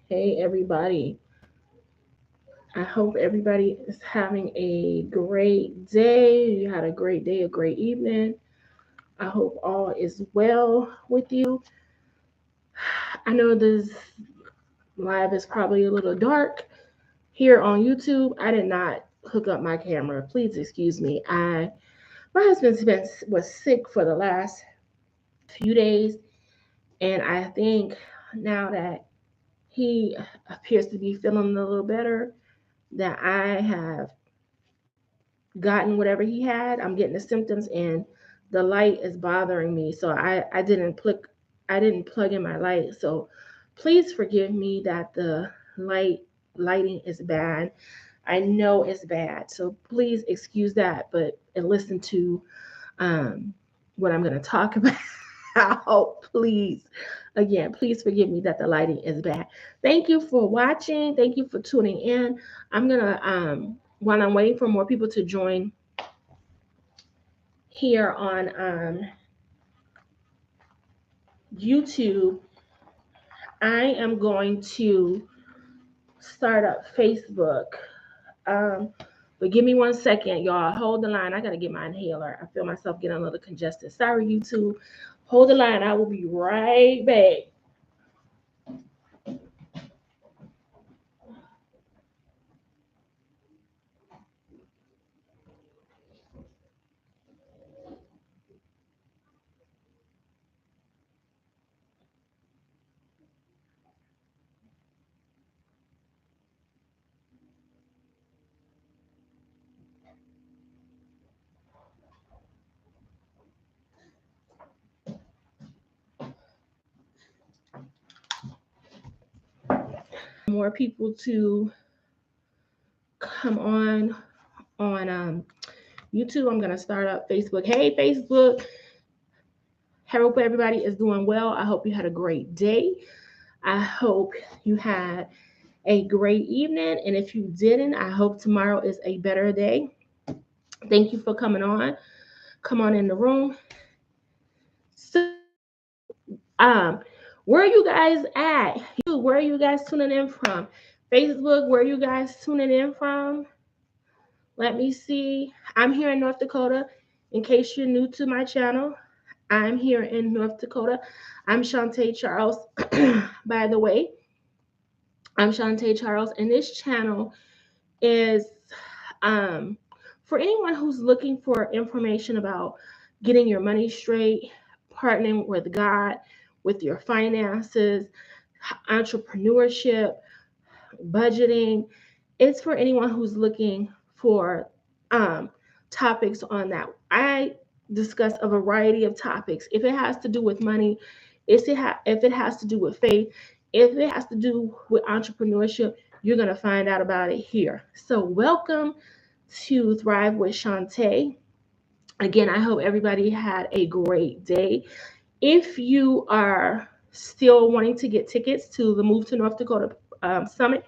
Hey, everybody. I hope everybody is having a great day. You had a great day, a great evening. I hope all is well with you. I know this live is probably a little dark here on YouTube. I did not hook up my camera. Please excuse me. My husband's been was sick for the last few days, and I think now that he appears to be feeling a little better, that I have gotten whatever he had. I'm getting the symptoms and the light is bothering me. So I didn't plug in my light. So please forgive me that the light lighting is bad. I know it's bad. So please excuse that, but and listen to um what I'm gonna talk about. Please. Again, please forgive me that the lighting is bad. Thank you for watching. Thank you for tuning in. I'm gonna while I'm waiting for more people to join here on YouTube, I am going to start up Facebook. Um, but give me 1 second, y'all. Hold the line. I gotta get my inhaler. I feel myself getting a little congested. Sorry, YouTube. Hold the line. I will be right back. More people to come on YouTube. I'm gonna start up Facebook. Hey, Facebook. I hope everybody is doing well. I hope you had a great day. I hope you had a great evening. And if you didn't, I hope tomorrow is a better day. Thank you for coming on. Come on in the room. So, um, where are you guys at? Where are you guys tuning in from? Facebook, where are you guys tuning in from? Let me see. I'm here in North Dakota. In case you're new to my channel, I'm here in North Dakota. I'm Shantae Charles, by the way. I'm Shantae Charles, and this channel is um, for anyone who's looking for information about getting your money straight, partnering with God, with your finances, entrepreneurship, budgeting. It's for anyone who's looking for um, topics on that. I discuss a variety of topics. If it has to do with money, if it has to do with faith, if it has to do with entrepreneurship, you're going to find out about it here. So, welcome to Thrive with Shantae. Again, I hope everybody had a great day. If you are still wanting to get tickets to the Move to North Dakota Summit,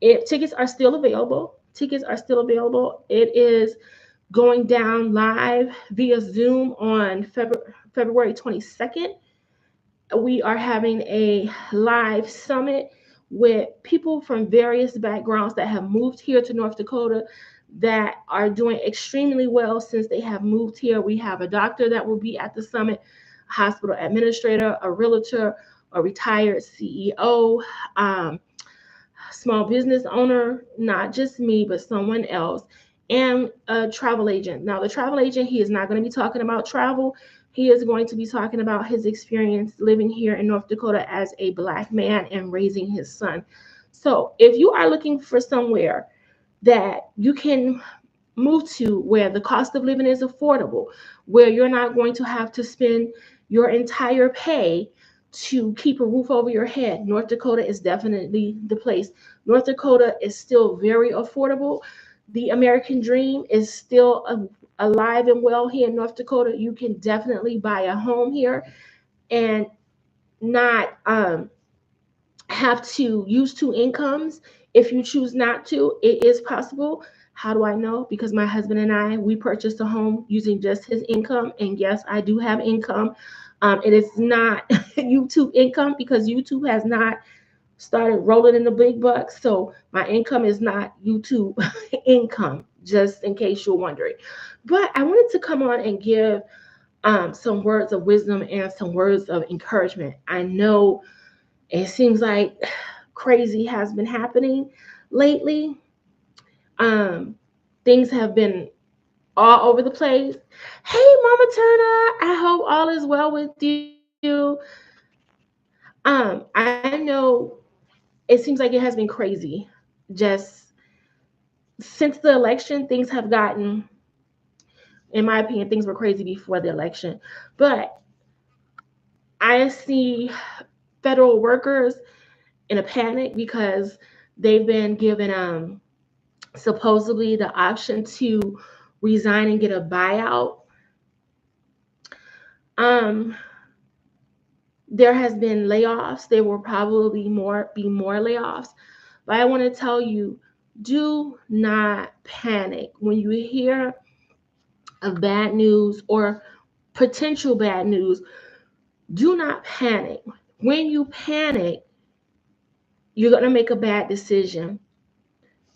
tickets are still available. Tickets are still available. It is going down live via Zoom on February 22nd. We are having a live summit with people from various backgrounds that have moved here to North Dakota that are doing extremely well since they have moved here. We have a doctor that will be at the summit, a hospital administrator, a realtor, a retired CEO, small business owner, not just me, but someone else, and a travel agent. Now, the travel agent, he is not going to be talking about travel. He is going to be talking about his experience living here in North Dakota as a Black man and raising his son. So, if you are looking for somewhere that you can move to where the cost of living is affordable, where you're not going to have to spend your entire pay to keep a roof over your head, North Dakota is definitely the place. North Dakota is still very affordable. The American dream is still alive and well here in North Dakota. You can definitely buy a home here and not have to use two incomes. If you choose not to, it is possible. How do I know? Because my husband and I, we purchased a home using just his income. And yes, I do have income. It is not YouTube income because YouTube has not started rolling in the big bucks. So my income is not YouTube income, just in case you're wondering. But I wanted to come on and give some words of wisdom and some words of encouragement. I know it seems like crazy has been happening lately. Um, Things have been all over the place. Hey, Mama Turner, I hope all is well with you. I know it seems like it has been crazy. Just since the election, things have gotten, in my opinion, things were crazy before the election. But I see federal workers in a panic because they've been given supposedly the option to resign and get a buyout. Um, there has been layoffs. There will probably be more layoffs. But I want to tell you, do not panic when you hear of bad news or potential bad news. Do not panic. When you panic, you're going to make a bad decision.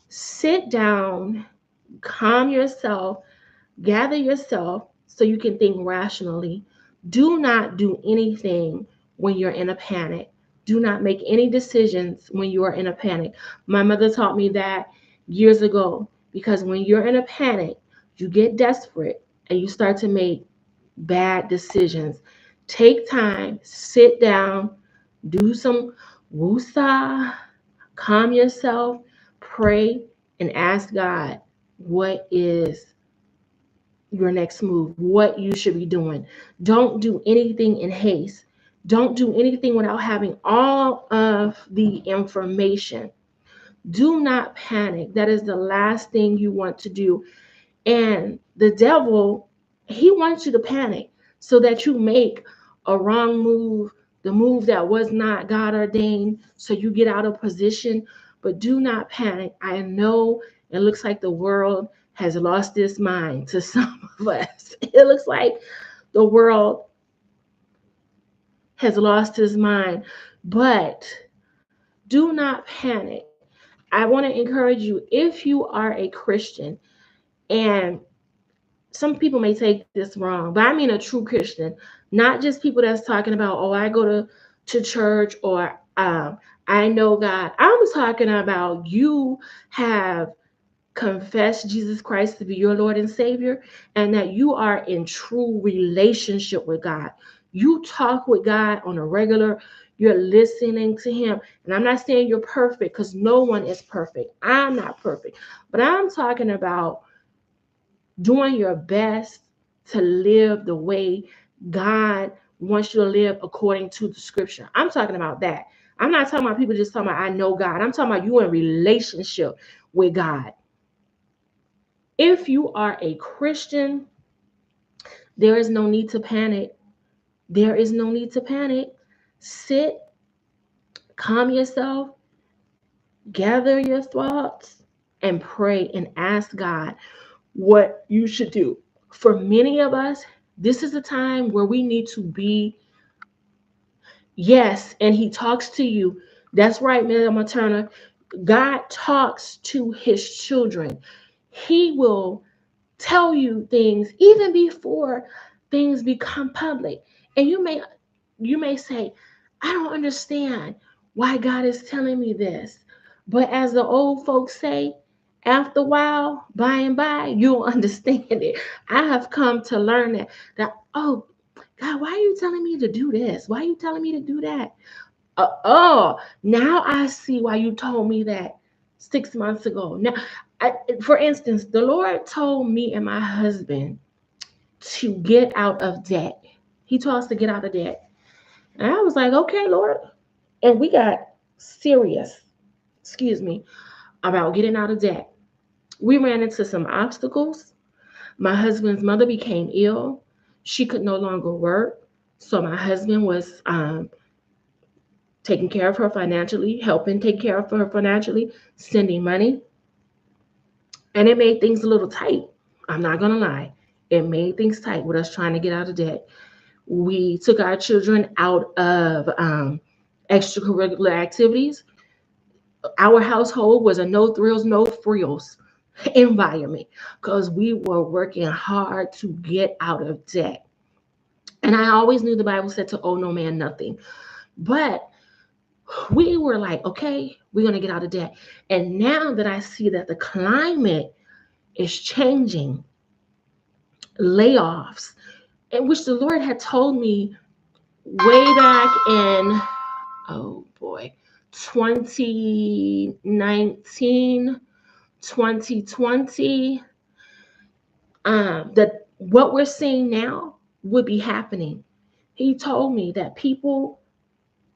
Sit down, calm yourself, gather yourself so you can think rationally. Do not do anything when you're in a panic. Do not make any decisions when you are in a panic. My mother taught me that years ago because when you're in a panic, you get desperate and you start to make bad decisions. Take time, sit down, do some woosah, calm yourself, pray, and ask God what is your next move, what you should be doing. Don't do anything in haste. Don't do anything without having all of the information. Do not panic. That is the last thing you want to do. And the devil, he wants you to panic so that you make a wrong move, the move that was not God ordained, so you get out of position. But do not panic. I know it looks like the world has lost its mind to some of us. It looks like the world has lost its mind. But do not panic. I want to encourage you, if you are a Christian, and some people may take this wrong, but I mean a true Christian, not just people that's talking about, oh, I go to church or I know God. I'm talking about you have confessed Jesus Christ to be your Lord and Savior, and that you are in true relationship with God. You talk with God on a regular, you're listening to Him. And I'm not saying you're perfect because no one is perfect. I'm not perfect. But I'm talking about doing your best to live the way God wants you to live according to the scripture. I'm talking about that. I'm not talking about people just talking about, I know God. I'm talking about you in relationship with God. If you are a Christian, there is no need to panic. There is no need to panic. Sit, calm yourself, gather your thoughts, and pray and ask God what you should do. For many of us, this is a time where we need to be, yes, and He talks to you. That's right, Mama Turner. God talks to His children. He will tell you things even before things become public. And you may say, I don't understand why God is telling me this. But as the old folks say, after a while, by and by, you'll understand it. I have come to learn that oh God, why are you telling me to do this? Why are you telling me to do that? Now I see why you told me that 6 months ago. Now, for instance, the Lord told me and my husband to get out of debt. He told us to get out of debt. And I was like, okay, Lord. And we got serious, about getting out of debt. We ran into some obstacles. My husband's mother became ill. She could no longer work. So my husband was taking care of her financially, helping take care of her financially, sending money. And it made things a little tight. I'm not going to lie. It made things tight with us trying to get out of debt. We took our children out of extracurricular activities. Our household was a no thrills, no frills environment because we were working hard to get out of debt. And I always knew the Bible said to owe no man nothing. But we were like, okay, we're going to get out of debt. And now that I see that the climate is changing, layoffs, in which the Lord had told me way back in, oh boy, 2019, 2020, that what we're seeing now would be happening. He told me that people,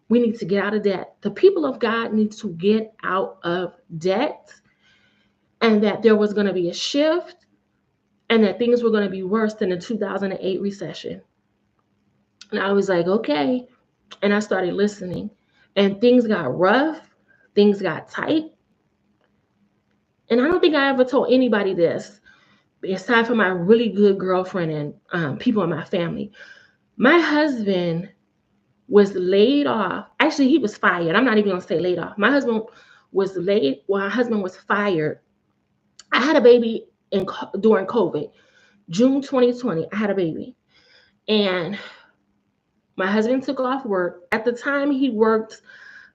we need to get out of debt. The people of God need to get out of debt, and that there was going to be a shift, and that things were going to be worse than the 2008 recession. And I was like, okay. And I started listening, and things got rough, things got tight. And I don't think I ever told anybody this, aside from my really good girlfriend and people in my family. My husband was laid off. Actually, he was fired. I'm not even going to say laid off. My husband was fired. I had a baby during COVID, June 2020. I had a baby. And my husband took off work. At the time, he worked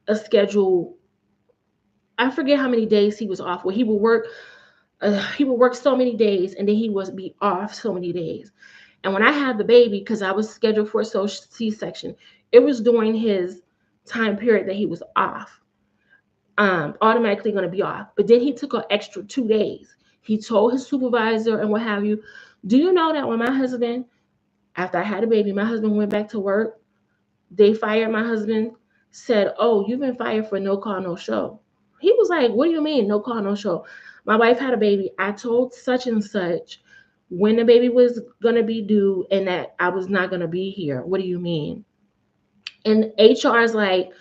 a schedule. I forget how many days he was off. Well, he would work so many days, and then he would be off so many days. And when I had the baby, because I was scheduled for a C-section, it was during his time period that he was off, automatically going to be off. But then he took an extra 2 days. He told his supervisor and what have you. Do you know that when my husband, after I had a baby, my husband went back to work, they fired my husband, said, oh, you've been fired for no call, no show. He was like, what do you mean, no call, no show? My wife had a baby. I told such and such when the baby was going to be due and that I was not going to be here. What do you mean? And HR is like,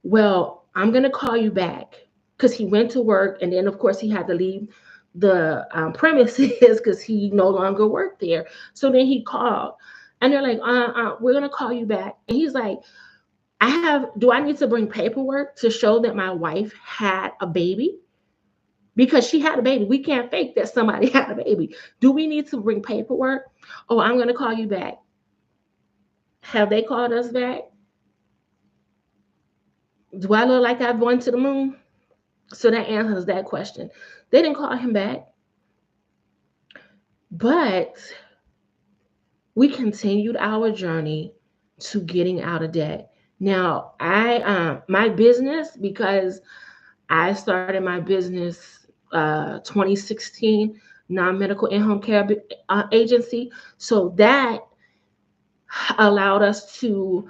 well, I'm going to call you back, because he went to work. And then, of course, he had to leave the premises because he no longer worked there. So then he called, and they're like, we're going to call you back. And he's like, do I need to bring paperwork to show that my wife had a baby? Because she had a baby. We can't fake that somebody had a baby. Do we need to bring paperwork? Oh, I'm going to call you back. Have they called us back? Do I look like I've gone to the moon? So that answers that question. They didn't call him back. But we continued our journey to getting out of debt. Now, my business, because I started my business 2016, non-medical in-home care agency. So that allowed us to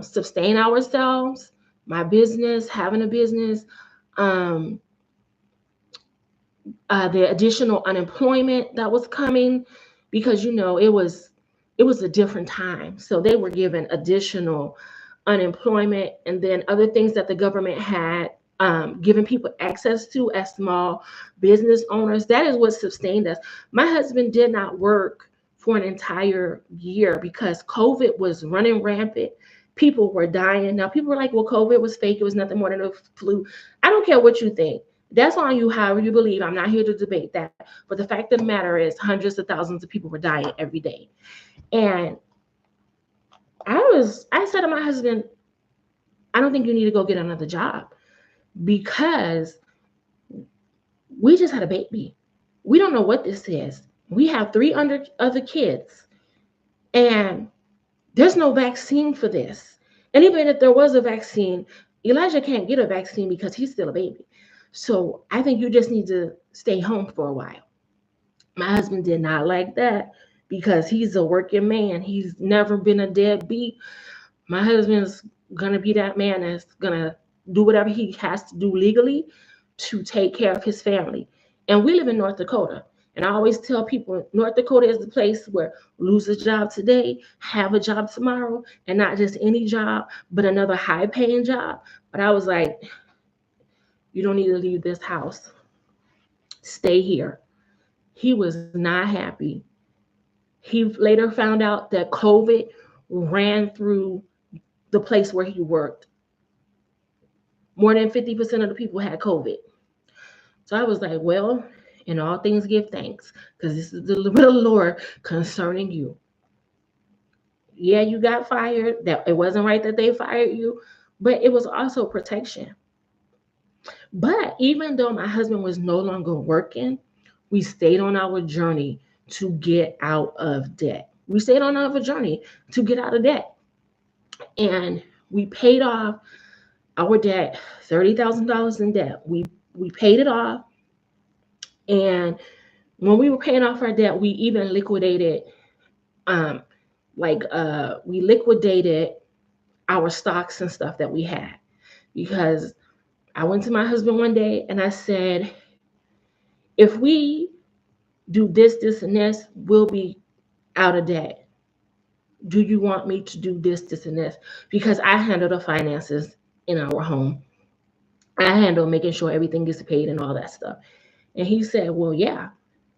sustain ourselves, my business, having a business, the additional unemployment that was coming, because it was a different time. So they were given additional unemployment, and then other things that the government had given people access to as small business owners. That is what sustained us. My husband did not work for an entire year because COVID was running rampant. People were dying. Now, people were like, well, COVID was fake. It was nothing more than a flu. I don't care what you think. That's on you, however you believe. I'm not here to debate that. But the fact of the matter is, hundreds of thousands of people were dying every day. And I said to my husband, I don't think you need to go get another job, because we just had a baby. We don't know what this is. We have 3 other kids, and there's no vaccine for this. And even if there was a vaccine, Elijah can't get a vaccine because he's still a baby. So I think you just need to stay home for a while. My husband did not like that because he's a working man. He's never been a deadbeat. My husband's going to be that man that's going to do whatever he has to do legally to take care of his family. And we live in North Dakota. And I always tell people, North Dakota is the place where lose a job today, have a job tomorrow, and not just any job, but another high-paying job. But I was like, you don't need to leave this house. Stay here. He was not happy. He later found out that COVID ran through the place where he worked. More than 50% of the people had COVID. So I was like, well, in all things give thanks, because this is the will of the Lord concerning you. Yeah, you got fired. That it wasn't right that they fired you, but it was also protection. But even though my husband was no longer working, we stayed on our journey to get out of debt. We stayed on our journey to get out of debt. And we paid off our debt, $30,000 in debt. We paid it off. And when we were paying off our debt, we even liquidated um we liquidated our stocks and stuff that we had, because I went to my husband one day and I said, if we do this, this, and this, we'll be out of debt. Do you want me to do this, this, and this? Because I handle the finances in our home. I handle making sure everything gets paid and all that stuff. And he said, well, yeah.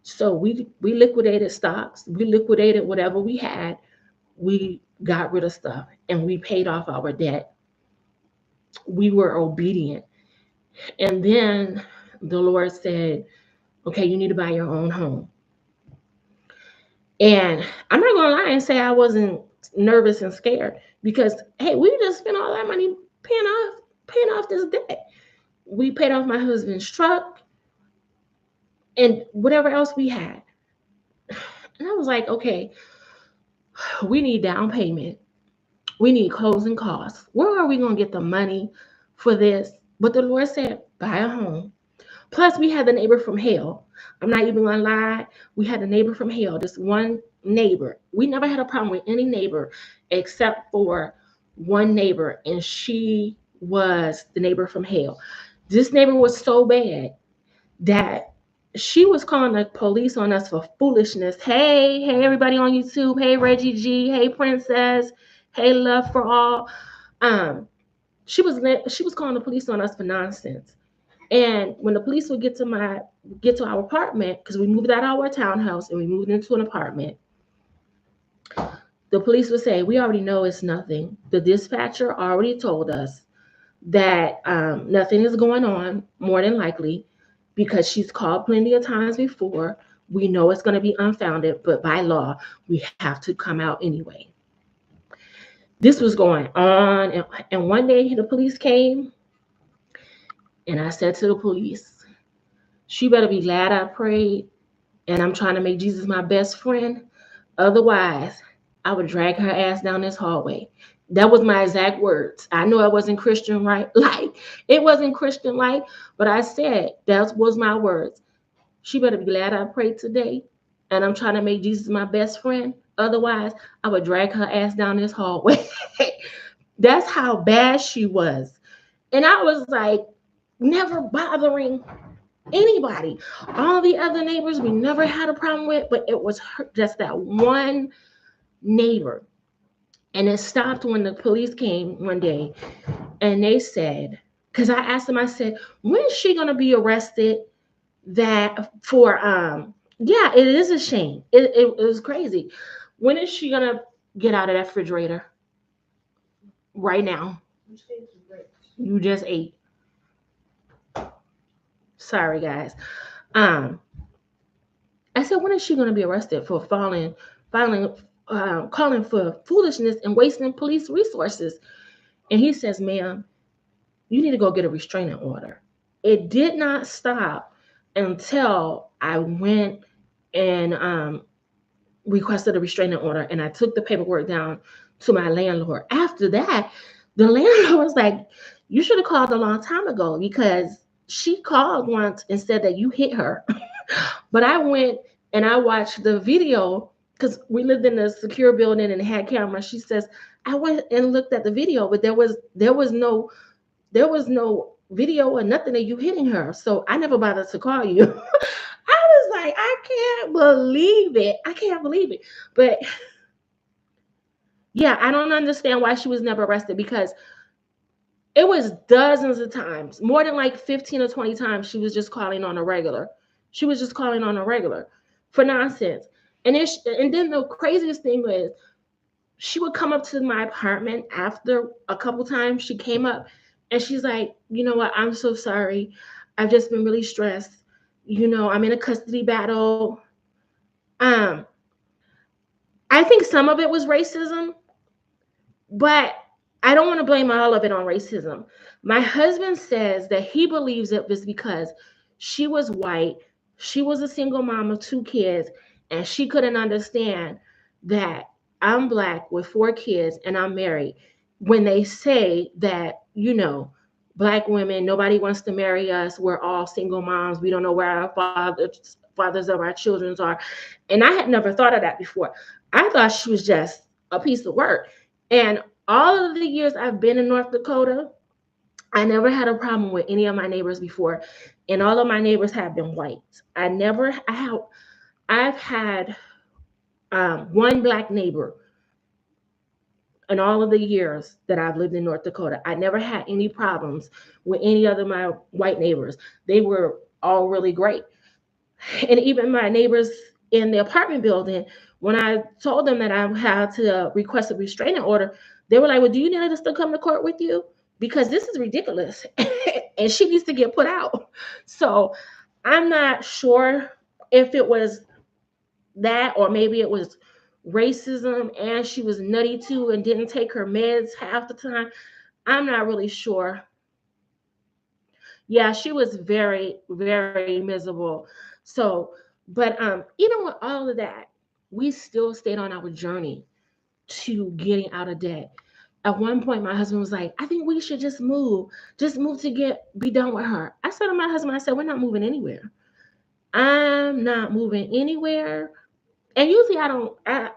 So we liquidated stocks, we liquidated whatever we had, we got rid of stuff, and we paid off our debt. We were obedient. And then the Lord said, okay, you need to buy your own home. And I'm not gonna lie and say I wasn't nervous and scared, because hey, we just spent all that money paying off this debt. We paid off my husband's truck and whatever else we had. And I was like, okay, we need down payment. We need closing costs. Where are we gonna get the money for this? But the Lord said, buy a home. Plus, we had the neighbor from hell. I'm not even gonna lie. We had a neighbor from hell. This one neighbor. We never had a problem with any neighbor except for one neighbor, and she was the neighbor from hell. This neighbor was so bad that she was calling the police on us for foolishness. Hey, everybody on YouTube. Hey, Reggie G. Hey, Princess. Hey, Love for All. Um, she was calling the police on us for nonsense. And when the police would get to our apartment, because we moved out of our townhouse and we moved into an apartment, the police would say, "We already know it's nothing. The dispatcher already told us that nothing is going on, more than likely, because she's called plenty of times before. We know it's going to be unfounded, but by law, we have to come out anyway." This was going on, and one day the police came, and I said to the police, "She better be glad I prayed, and I'm trying to make Jesus my best friend. Otherwise, I would drag her ass down this hallway." That was my exact words. I know it wasn't Christian right, like it wasn't Christian like, but I said that was my words. She better be glad I prayed today, and I'm trying to make Jesus my best friend. Otherwise, I would drag her ass down this hallway. That's how bad she was. And I was like, never bothering anybody. All the other neighbors we never had a problem with, but it was her, just that one neighbor. And it stopped when the police came one day and they said, because I asked them, I said, when is she gonna be arrested? That for yeah, it is a shame. It was crazy. When is she gonna get out of that refrigerator? Right now. You just ate. Sorry guys. Um I said, when is she going to be arrested for filing, calling for foolishness and wasting police resources? And he says, ma'am, you need to go get a restraining order. It did not stop until I went and requested a restraining order, and I took the paperwork down to my landlord. After that, the landlord was like, you should have called a long time ago, because she called once and said that you hit her. But I went and I watched the video, because we lived in a secure building and it had cameras. She says, I went and looked at the video, but there was no video or nothing of you hitting her. So I never bothered to call you. I was like, I can't believe it. I can't believe it. But yeah, I don't understand why she was never arrested, because it was dozens of times, more than like 15 or 20 times, she was just calling on a regular. She was just calling on a regular. for nonsense. And then the craziest thing was she would come up to my apartment after a couple times. She came up and she's like, you know what? I'm so sorry. I've just been really stressed. I'm in a custody battle. Um, I think some of it was racism, but I don't want to blame all of it on racism. My husband says that he believes it was because she was white, she was a single mom of 2 kids, and she couldn't understand that I'm black with 4 kids and I'm married. When they say that, black women, nobody wants to marry us, we're all single moms, we don't know where our fathers of our children are. And I had never thought of that before. I thought she was just a piece of work. And all of the years I've been in North Dakota, I never had a problem with any of my neighbors before, and all of my neighbors have been white. I've had one black neighbor in all of the years that I've lived in North Dakota. I never had any problems with any other of my white neighbors. They were all really great. And even my neighbors in the apartment building, when I told them that I had to request a restraining order, they were like, well, do you need us to come to court with you? Because this is ridiculous. And she needs to get put out. So I'm not sure if it was that, or maybe it was racism and she was nutty too and didn't take her meds half the time. I'm not really sure. Yeah, she was very, very miserable. So, but even with all of that, we still stayed on our journey to getting out of debt. At one point, my husband was like, I think we should just move to be done with her. I said to my husband, I said, we're not moving anywhere. I'm not moving anywhere. And usually I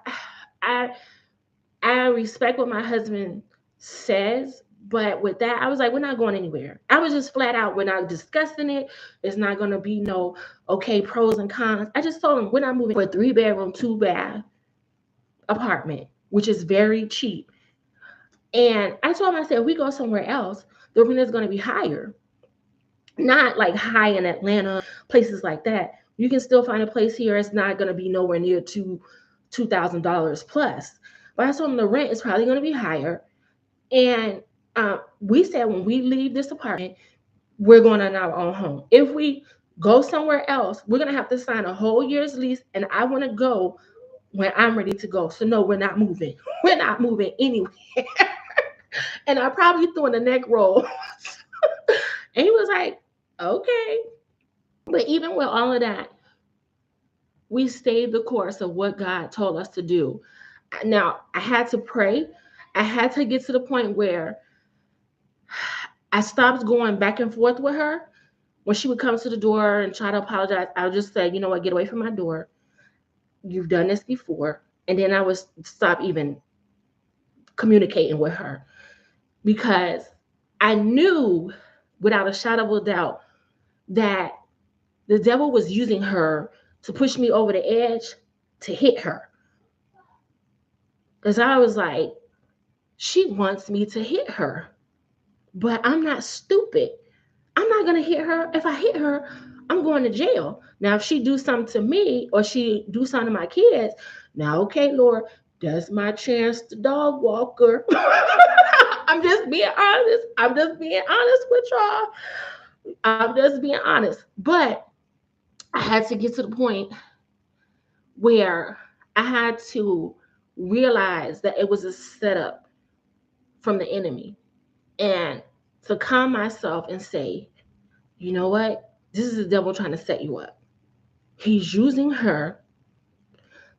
I respect what my husband says, but with that, I was like, we're not going anywhere. I was just flat out, we're not discussing it. It's not going to be no, okay, pros and cons. I just told him we're not moving for a 3-bedroom, 2-bath apartment, which is very cheap. And I told him, I said, if we go somewhere else, the rent is going to be higher. Not like high in Atlanta, places like that. You can still find a place here. It's not going to be nowhere near $2,000 plus. But I told him the rent is probably going to be higher. And we said when we leave this apartment, we're going on our own home. If we go somewhere else, we're going to have to sign a whole year's lease. And I want to go when I'm ready to go. So no, we're not moving. We're not moving anywhere. And I probably threw in a neck roll. And he was like, okay. But even with all of that, we stayed the course of what God told us to do. Now, I had to pray. I had to get to the point where I stopped going back and forth with her. When she would come to the door and try to apologize, I would just say, you know what, get away from my door. You've done this before. And then I would stop even communicating with her because I knew without a shadow of a doubt that the devil was using her to push me over the edge to hit her. Because I was like, she wants me to hit her, but I'm not stupid. I'm not going to hit her. If I hit her, I'm going to jail. Now, if she do something to me or she do something to my kids, now, okay, Lord, that's my chance to dog walk her. I'm just being honest. I'm just being honest with y'all. I'm just being honest. But I had to get to the point where I had to realize that it was a setup from the enemy and to calm myself and say, you know what? This is the devil trying to set you up. He's using her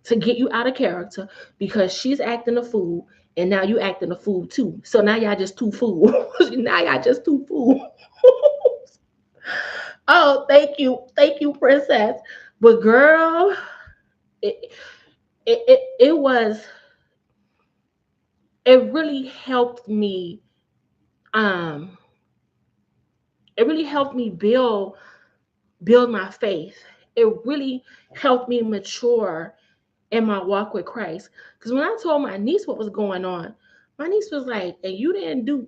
to get you out of character because she's acting a fool and now you acting a fool too. So now y'all just two fools. Now y'all just two fools. Oh, thank you. Thank you, princess. But girl, it it was it really helped me um it really helped me build my faith. It really helped me mature in my walk with Christ. Because when I told my niece what was going on, my niece was like, and you didn't do,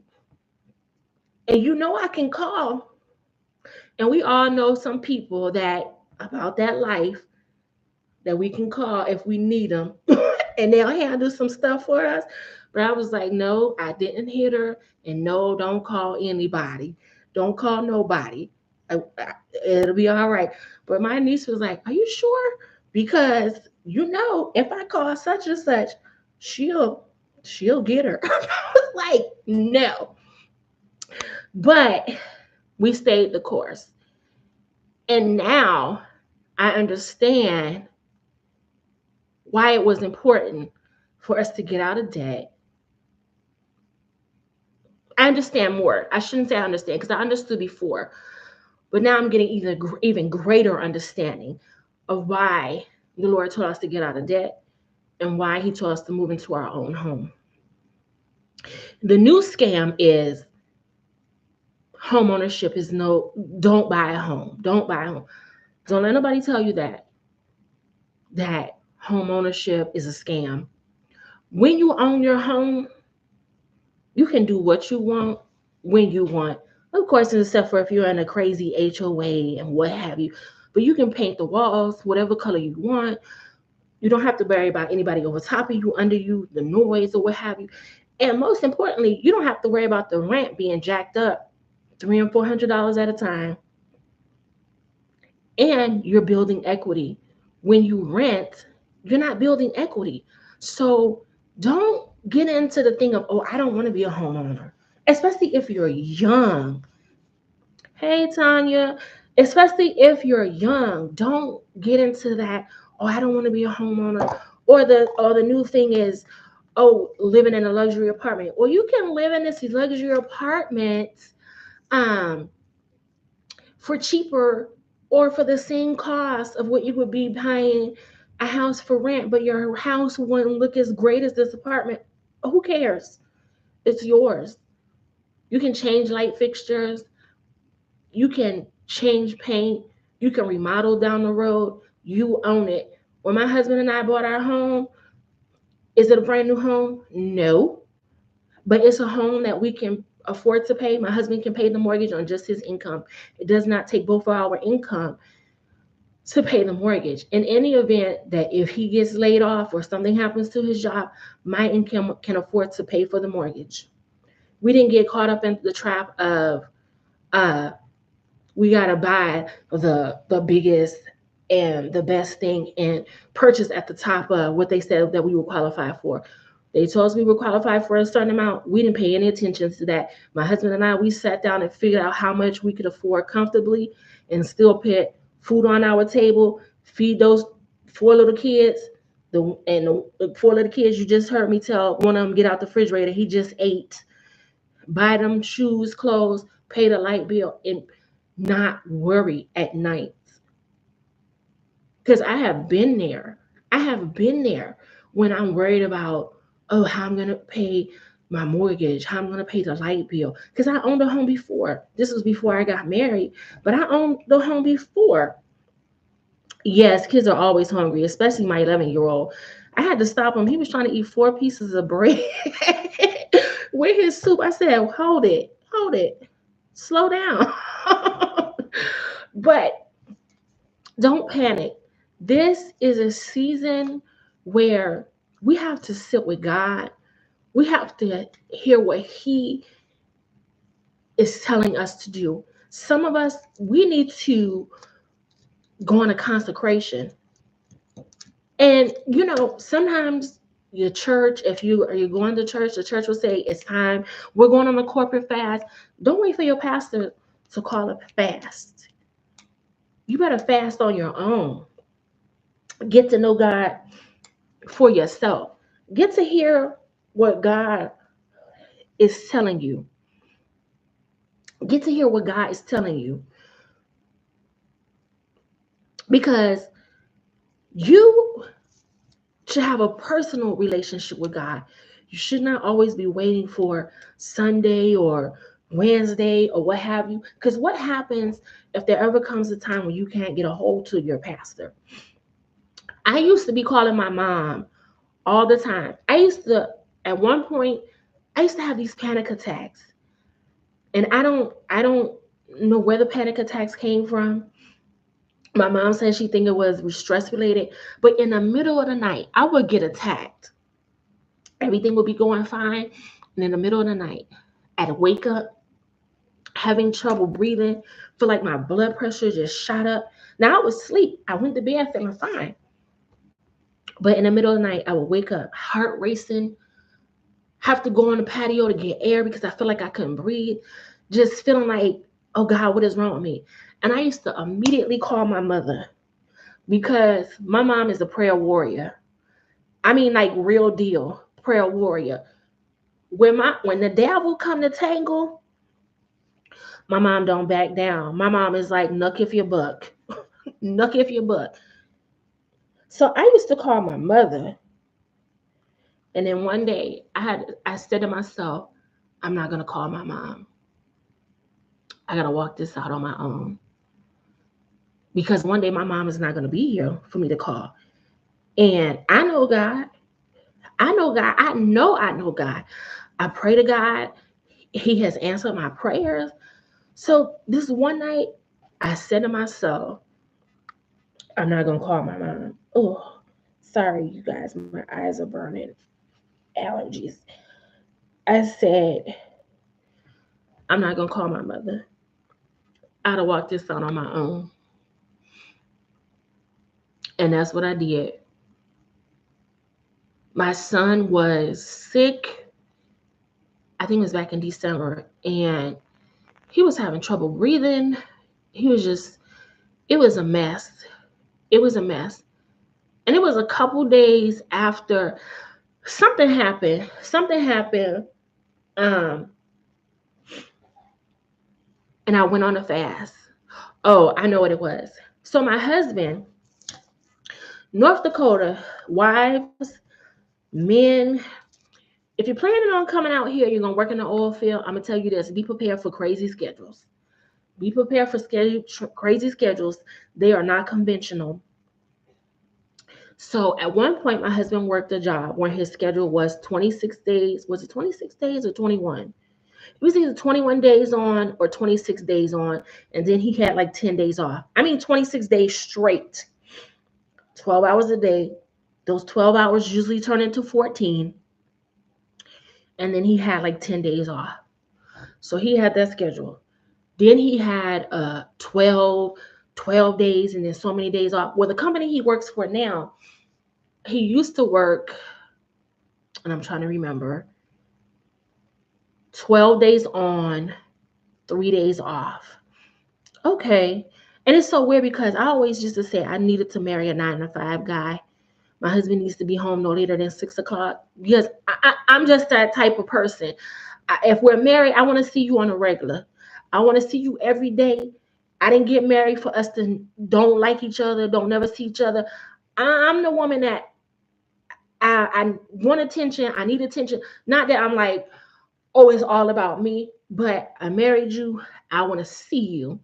and I can call. And we all know some people that about that life that we can call if we need them, and they'll handle some stuff for us. But I was like, no, I didn't hit her, and no, don't call anybody, don't call nobody. It'll be all right. But my niece was like, are you sure? Because if I call such and such, she'll she'll get her. I was like, no. But we stayed the course. And now I understand why it was important for us to get out of debt. I understand more. I shouldn't say I understand because I understood before, but now I'm getting even greater understanding of why the Lord told us to get out of debt and why He told us to move into our own home. The new scam is home ownership is no, don't buy a home. Don't buy a home. Don't let nobody tell you that home ownership is a scam. When you own your home, you can do what you want when you want. Of course, except for if you're in a crazy HOA and what have you. But you can paint the walls whatever color you want. You don't have to worry about anybody over top of you, under you, the noise or what have you. And most importantly, you don't have to worry about the rent being jacked up $300 and $400 at a time. And you're building equity. When you rent, you're not building equity. So don't get into the thing of, oh, I don't want to be a homeowner, especially if you're young. Hey, Tanya, especially if you're young, don't get into that, oh, I don't want to be a homeowner. Or the new thing is, oh, living in a luxury apartment. Well, you can live in this luxury apartment um for cheaper or for the same cost of what you would be buying a house for rent, but your house wouldn't look as great as this apartment. Who cares? It's yours. You can change light fixtures, you can change paint, you can remodel down the road. You own it. When my husband and I bought our home, is it a brand new home? No, but it's a home that we can afford to pay. My husband can pay the mortgage on just his income. It does not take both of our income to pay the mortgage. In any event that if he gets laid off or something happens to his job, my income can afford to pay for the mortgage. We didn't get caught up in the trap of uh we gotta buy the biggest and the best thing and purchase at the top of what they said that we were qualified for. They told us we were qualified for a certain amount. We didn't pay any attention to that. My husband and I, we sat down and figured out how much we could afford comfortably and still put food on our table, feed those four little kids. The four little kids, you just heard me tell one of them get out the refrigerator. He just ate. Buy them shoes, clothes, pay the light bill, and not worry at night. Because I have been there. I have been there when I'm worried about, oh, how I'm going to pay my mortgage, how I'm going to pay the light bill. Because I owned a home before. This was before I got married, but I owned the home before. Yes, kids are always hungry, especially my 11-year-old. I had to stop him. He was trying to eat 4 pieces of bread with his soup. I said, hold it, slow down. But don't panic. This is a season where we have to sit with God. We have to hear what He is telling us to do. Some of us, we need to go on a consecration. And sometimes your church, if you're going to church, the church will say it's time. We're going on a corporate fast. Don't wait for your pastor to call a fast. You better fast on your own. Get to know God for yourself. Get to hear what God is telling you. Get to hear what God is telling you. Because you should have a personal relationship with God. You should not always be waiting for Sunday or Wednesday or what have you. Because what happens if there ever comes a time when you can't get a hold to your pastor? I used to be calling my mom all the time. At one point, I used to have these panic attacks. And I don't know where the panic attacks came from. My mom said she think it was stress related, but in the middle of the night, I would get attacked. Everything would be going fine, and in the middle of the night, I'd wake up having trouble breathing, feel like my blood pressure just shot up. Now I was asleep. I went to bed feeling fine, but in the middle of the night, I would wake up, heart racing, have to go on the patio to get air because I feel like I couldn't breathe, just feeling like, oh God, what is wrong with me? And I used to immediately call my mother because my mom is a prayer warrior. I mean, like real deal prayer warrior. When the devil come to tangle, my mom don't back down. My mom is like, nuck if you buck, nuck if you buck. So I used to call my mother, and then one day I said to myself, I'm not gonna call my mom. I gotta walk this out on my own because one day my mom is not gonna be here for me to call. And I know God. I know God. I know God. I pray to God. He has answered my prayers. So this one night, I said to myself, I'm not gonna call my mom. Oh, sorry, you guys, my eyes are burning. Allergies. I said, I'm not gonna call my mother. I'd have walked this out on my own. And that's what I did. My son was sick. I think it was back in December, and he was having trouble breathing. He was just, it was a mess. It was a mess. And it was a couple days after something happened. Something happened. Um, and I went on a fast. Oh, I know what it was. So my husband, North Dakota, wives, men, if you're planning on coming out here, you're gonna work in the oil field. I'm gonna tell you this: be prepared for crazy schedules. Be prepared for crazy schedules. They are not conventional. So at one point, my husband worked a job where his schedule was 26 days. Was it 26 days or 21? It was either 21 days on or 26 days on. And then he had like 10 days off. I mean, 26 days straight, 12 hours a day. Those 12 hours usually turn into 14. And then he had like 10 days off. So he had that schedule. Then he had 12 days and then so many days off. Well, the company he works for now, he used to work, and I'm trying to remember, 12 days on, 3 days off. Okay. And it's so weird because I always used to say I needed to marry a 9 to 5 guy. My husband needs to be home no later than 6 o'clock because I'm just that type of person. If we're married, I want to see you on a regular. I want to see you every day. I didn't get married for us to don't like each other, don't never see each other. I'm the woman that I want attention. I need attention. Not that I'm like, oh, it's all about me, but I married you. I want to see you.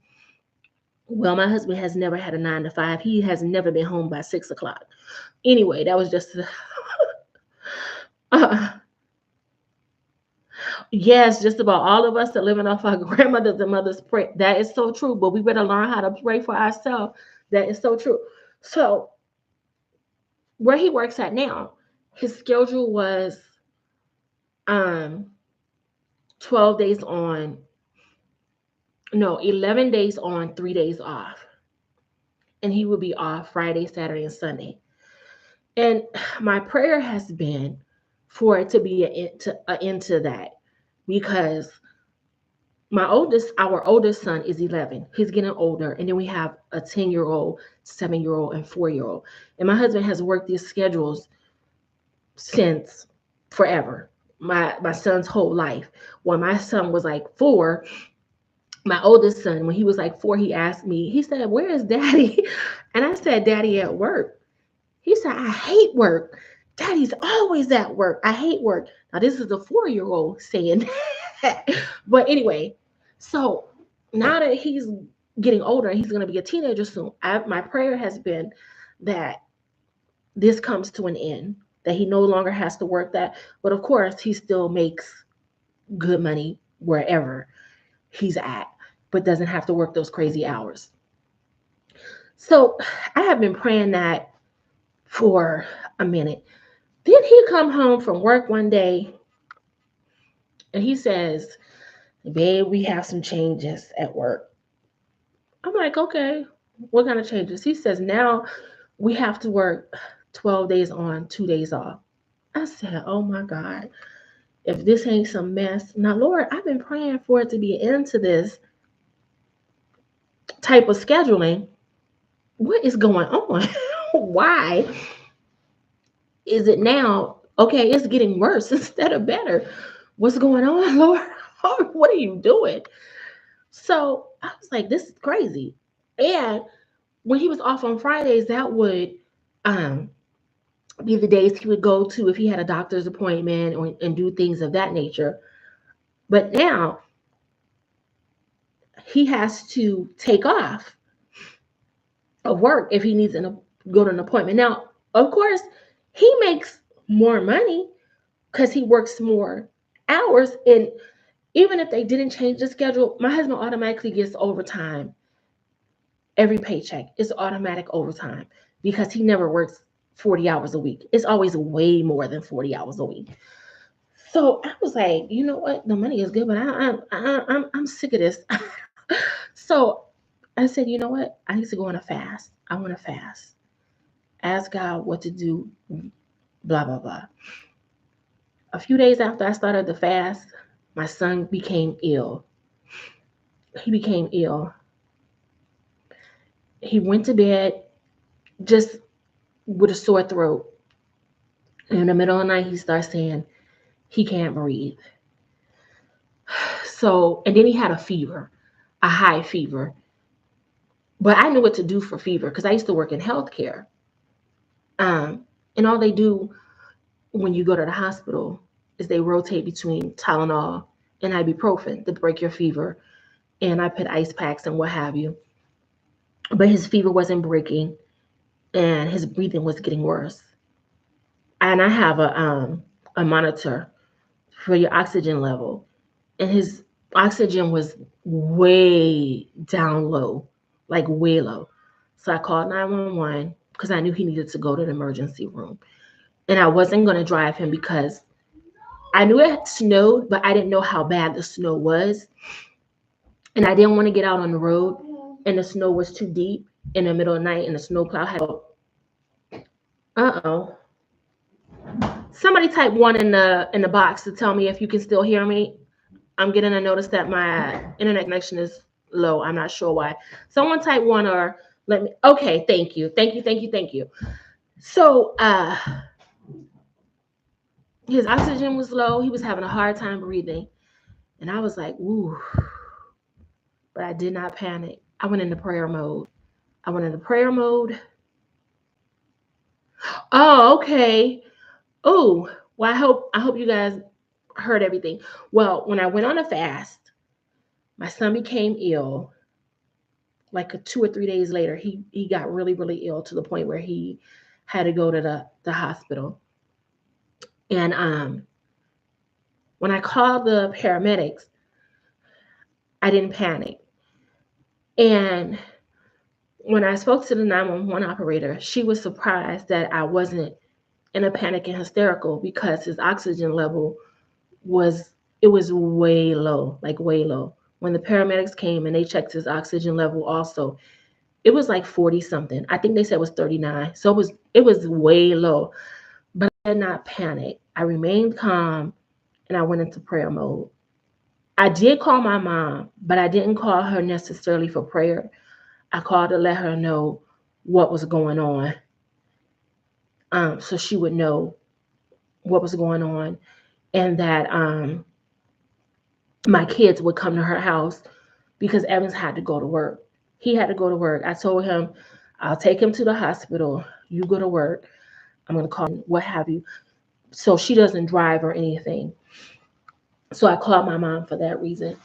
Well, my husband has never had a 9 to 5. He has never been home by 6 o'clock. Anyway, that was just uh, yes, just about all of us are living off our grandmothers and mothers' prayer. That is so true. But we better learn how to pray for ourselves. That is so true. So where he works at now, his schedule was um 12 days on, no, 11 days on, 3 days off. And he would be off Friday, Saturday, and Sunday. And my prayer has been for it to be an end to that because our oldest son is 11. He's getting older. And then we have a 10-year-old, 7-year-old, and 4-year-old. And my husband has worked these schedules since forever. My son's whole life. When my son was like 4, my oldest son, when he was like 4, he asked me, he said, "Where is daddy?" And I said, "Daddy at work." He said, "I hate work. Daddy's always at work. I hate work." Now, this is a 4-year-old saying that. But anyway, so now that he's getting older and he's going to be a teenager soon, my prayer has been that this comes to an end, that he no longer has to work that. But of course, he still makes good money wherever he's at, but doesn't have to work those crazy hours. So I have been praying that for a minute. Then he come home from work one day and he says, "Babe, we have some changes at work." I'm like, "Okay, what kind of changes?" He says, "Now we have to work 12 days on, 2 days off." I said, "Oh my God, if this ain't some mess." Now, Lord, I've been praying for it to be an end to this type of scheduling. What is going on? Why is it now? Okay, it's getting worse instead of better. What's going on, Lord? What are you doing? So I was like, this is crazy. And when he was off on Fridays, that would um, be the days he would go to if he had a doctor's appointment and do things of that nature. But now he has to take off of work if he needs to go to an appointment. Now, of course, he makes more money because he works more hours. And even if they didn't change the schedule, my husband automatically gets overtime every paycheck. It's automatic overtime because he never works 40 hours a week. It's always way more than 40 hours a week. So I was like, you know what? The money is good, but I'm sick of this. So I said, you know what? I need to go on a fast. I want to fast. Ask God what to do, blah, blah, blah. A few days after I started the fast, my son became ill. He became ill. He went to bed just with a sore throat. In the middle of the night, he starts saying he can't breathe. So, and then he had a fever, a high fever. But I knew what to do for fever because I used to work in healthcare. And all they do when you go to the hospital is they rotate between Tylenol and ibuprofen to break your fever. And I put ice packs and what have you. But his fever wasn't breaking and his breathing was getting worse. And I have a monitor for your oxygen level, and his oxygen was way down low, like way low. So I called 911 because I knew he needed to go to the emergency room. And I wasn't going to drive him because I knew it snowed, but I didn't know how bad the snow was. And I didn't want to get out on the road and the snow was too deep in the middle of the night and the snowplow had. Uh-oh. Somebody type one in the box to tell me if you can still hear me. I'm getting a notice that my internet connection is low. I'm not sure why. Someone type one or let me. Okay, thank you. Thank you. Thank you. Thank you. So his oxygen was low. He was having a hard time breathing. And I was like, ooh, but I did not panic. I went into prayer mode. I went into prayer mode. Oh, okay. Oh, well, I hope you guys heard everything. Well, when I went on a fast, my son became ill. Like 2 or 3 days later, he got really, really ill to the point where he had to go to the hospital. And when I called the paramedics, I didn't panic. And when I spoke to the 911 operator, she was surprised that I wasn't in a panic and hysterical because his oxygen level was it was way low, like way low. When the paramedics came and they checked his oxygen level also, it was like 40 something. I think they said it was 39. So it was way low. But I did not panic. I remained calm and I went into prayer mode. I did call my mom, but I didn't call her necessarily for prayer. I called to let her know what was going on, so she would know what was going on, and that my kids would come to her house because Evans had to go to work. He had to go to work. I told him, I'll take him to the hospital. You go to work. I'm going to call what have you. So she doesn't drive or anything. So I called my mom for that reason.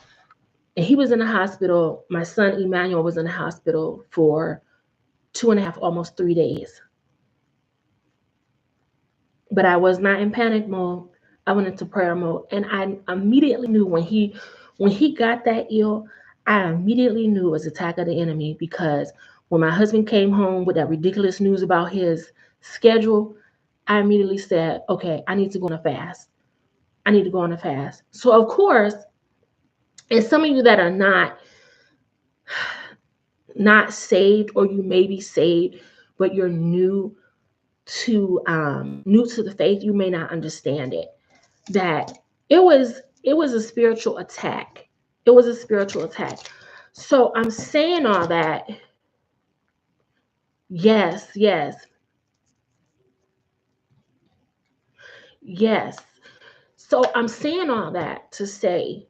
And he was in the hospital. My son Emmanuel was in the hospital for 2.5, almost 3 days. But I was not in panic mode. I went into prayer mode, and I immediately knew when he got that ill, I immediately knew it was attack of the enemy because When my husband came home with that ridiculous news about his schedule, I immediately said, okay, I need to go on a fast. I need to go on a fast. So, of course, and some of you that are not saved, or you may be saved, but you're new to the faith, you may not understand it. That it was a spiritual attack. It was a spiritual attack. So I'm saying all that. Yes, yes, yes. So I'm saying all that to say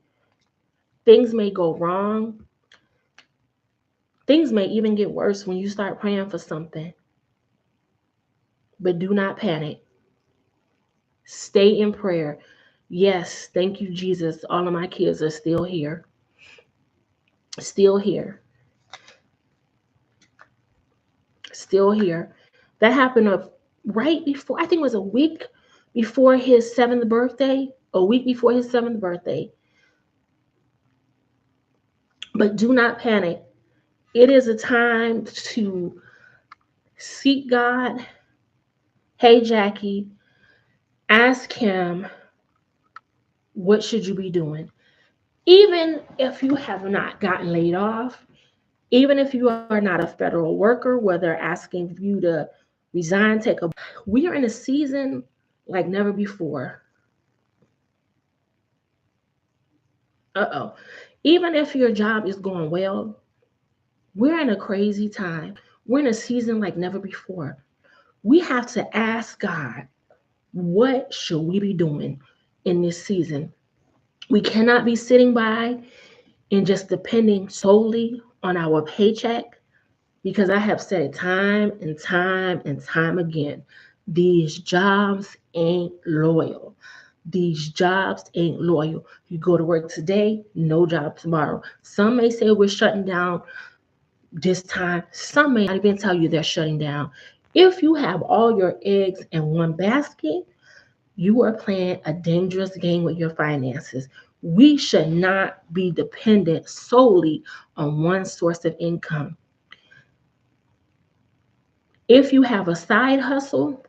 things may go wrong. Things may even get worse when you start praying for something. But do not panic. Stay in prayer. Yes, thank you, Jesus. All of my kids are still here. Still here. Still here. That happened right before, I think it was a week before his seventh birthday. A week before his seventh birthday. But do not panic. It is a time to seek God. Hey, Jackie, ask Him, what should you be doing? Even if you have not gotten laid off, even if you are not a federal worker, whether asking you to resign, we are in a season like never before. Uh-oh. Even if your job is going well, we're in a crazy time. We're in a season like never before. We have to ask God, what should we be doing in this season? We cannot be sitting by and just depending solely on our paycheck, because I have said it time and time and time again. These jobs ain't loyal. These jobs ain't loyal. You go to work today, no job tomorrow. Some may say we're shutting down this time. Some may not even tell you they're shutting down. If you have all your eggs in one basket, you are playing a dangerous game with your finances. We should not be dependent solely on one source of income. If you have a side hustle,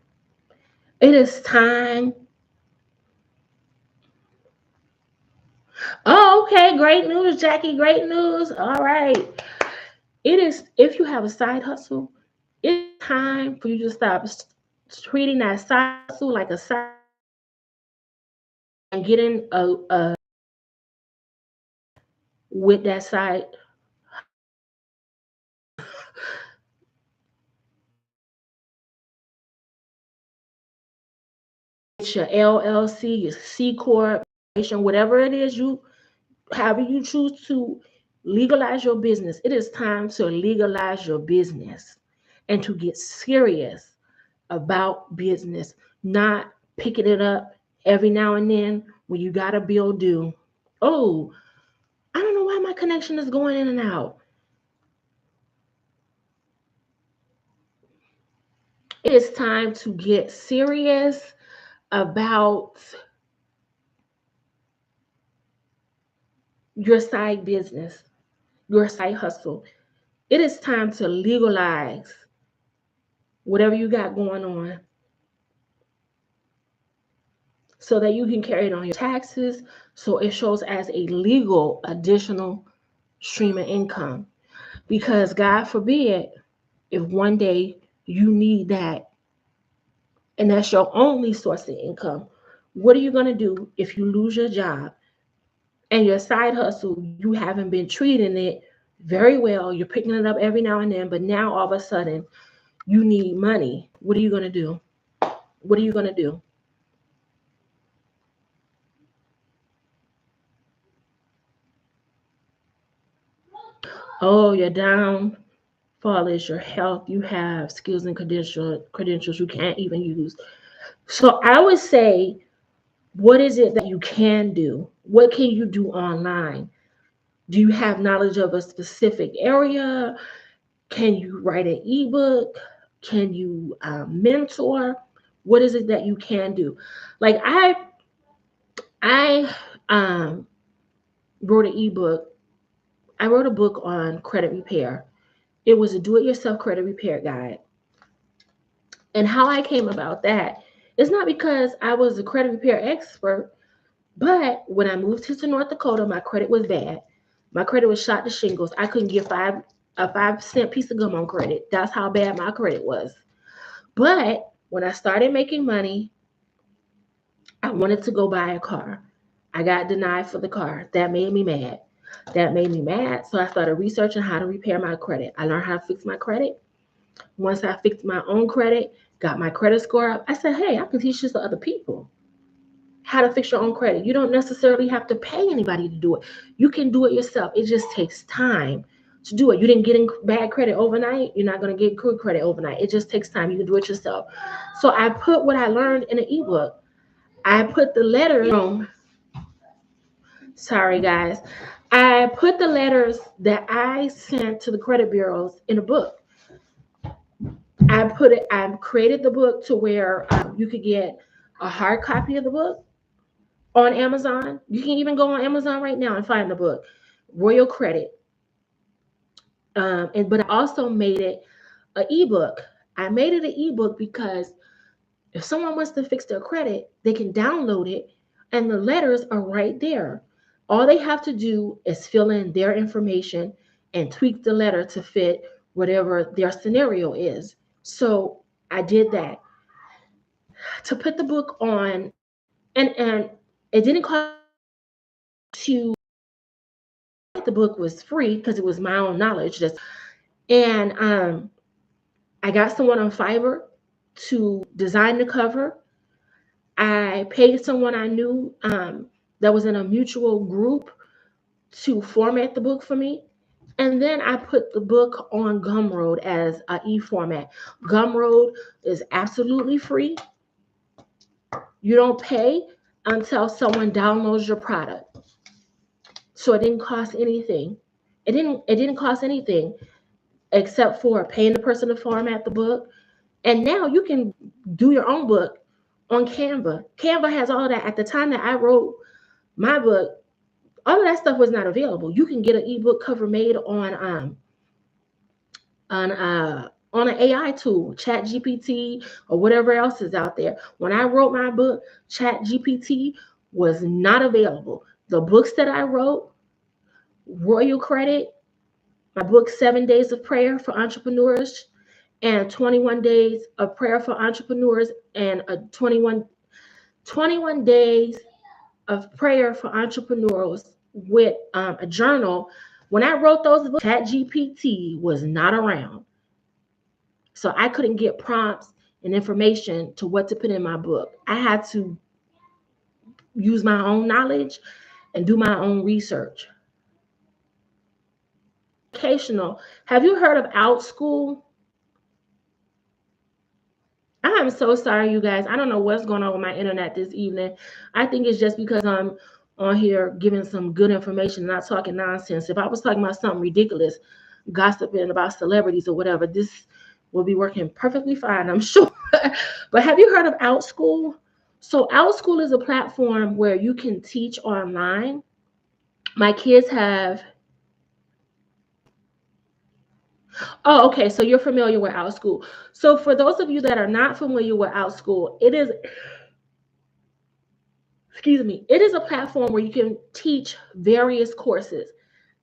it is time. Oh, okay. Great news, Jackie. Great news. All right. It is, if you have a side hustle, it's time for you to stop treating that side hustle like a side and getting a with that side, your LLC, your C corp, whatever it is you, however you choose to legalize your business. It is time to legalize your business and to get serious about business, not picking it up every now and then when you got a bill due. Oh, I don't know why my connection is going in and out. It is time to get serious about your side business, your side hustle. It is time to legalize whatever you got going on so that you can carry it on your taxes, so it shows as a legal additional stream of income. Because God forbid, if one day you need that and that's your only source of income, what are you going to do if you lose your job and your side hustle, you haven't been treating it very well? You're picking it up every now and then, but now all of a sudden you need money. What are you going to do? What are you going to do? Oh, you're down. Fall is your health. You have skills and credentials you can't even use. So I would say, what is it that you can do? What can you do online? Do you have knowledge of a specific area? Can you write an ebook? Can you mentor? What is it that you can do? Like I wrote an ebook. I wrote a book on credit repair, It was a do-it-yourself credit repair guide. And how I came about that is not because I was a credit repair expert, but when I moved to North Dakota, my credit was bad. My credit was shot to shingles. I couldn't get a 5 cent piece of gum on credit. That's how bad my credit was. But when I started making money, I wanted to go buy a car. I got denied for the car. That made me mad. That made me mad. So I started researching how to repair my credit. I learned how to fix my credit. Once I fixed my own credit, got my credit score up, I said, hey, I can teach this to other people. How to fix your own credit. You don't necessarily have to pay anybody to do it. You can do it yourself. It just takes time to do it. You didn't get in bad credit overnight. You're not going to get good credit overnight. It just takes time. You can do it yourself. So I put what I learned in an ebook. I put the letters. Sorry, guys. I put the letters that I sent to the credit bureaus in a book. I created the book to where you could get a hard copy of the book on Amazon. You can even go on Amazon right now and find the book, Royal Credit. But I also made it an ebook. I made it an ebook because if someone wants to fix their credit, they can download it, and the letters are right there. All they have to do is fill in their information and tweak the letter to fit whatever their scenario is. So I did that to put the book on, and it didn't cost to. The book was free because it was my own knowledge. And I got someone on Fiverr to design the cover. I paid someone I knew that was in a mutual group to format the book for me. And then I put the book on Gumroad as an e-format. Gumroad is absolutely free. You don't pay until someone downloads your product. So it didn't cost anything. It didn't cost anything except for paying the person to format the book. And now you can do your own book on Canva. Canva has all that. At the time that I wrote my book, all of that stuff was not available. You can get an ebook cover made on an AI tool, Chat GPT or whatever else is out there. When I wrote my book, Chat GPT was not available. The books that I wrote, Royal Credit, my book 7 Days of Prayer for Entrepreneurs, and 21 Days of Prayer for Entrepreneurs, and a 21 Days of Prayer for Entrepreneurs with a journal. When I wrote those books, ChatGPT was not around. So I couldn't get prompts and information to what to put in my book. I had to use my own knowledge and do my own research. Educational. Have you heard of OutSchool? I am so sorry, you guys. I don't know what's going on with my internet this evening. I think it's just because I'm on here giving some good information, not talking nonsense. If I was talking about something ridiculous, gossiping about celebrities or whatever, this will be working perfectly fine, I'm sure. But have you heard of OutSchool? So OutSchool is a platform where you can teach online. My kids have. Oh, okay. So you're familiar with OutSchool. So for those of you that are not familiar with OutSchool, it is, excuse me, it is a platform where you can teach various courses.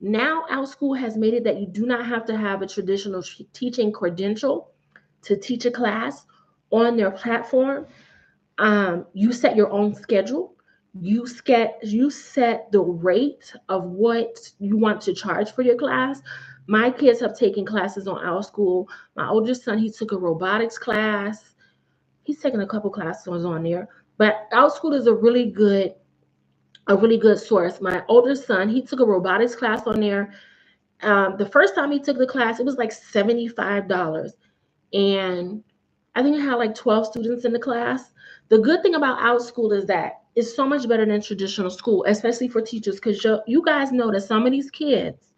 Now, OutSchool has made it that you do not have to have a traditional teaching credential to teach a class on their platform. You set your own schedule. You set the rate of what you want to charge for your class. My kids have taken classes on OutSchool. My oldest son, he took a robotics class. He's taken a couple classes on there. But OutSchool is a really good source. My oldest son, he took a robotics class on there. The first time he took the class, it was like $75. And I think I had like 12 students in the class. The good thing about OutSchool is that it's so much better than traditional school, especially for teachers, because you guys know that some of these kids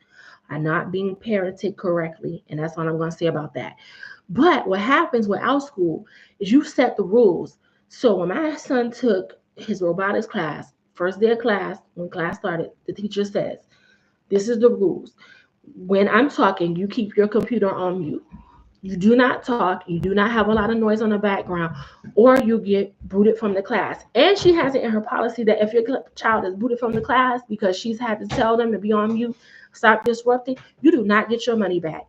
are not being parented correctly. And that's all I'm going to say about that. But what happens with OutSchool is you set the rules. So when my son took his robotics class, first day of class, when class started, the teacher says, this is the rules. When I'm talking, you keep your computer on mute. You do not talk. You do not have a lot of noise on the background, or you get booted from the class. And she has it in her policy that if your child is booted from the class because she's had to tell them to be on mute, stop disrupting, you do not get your money back.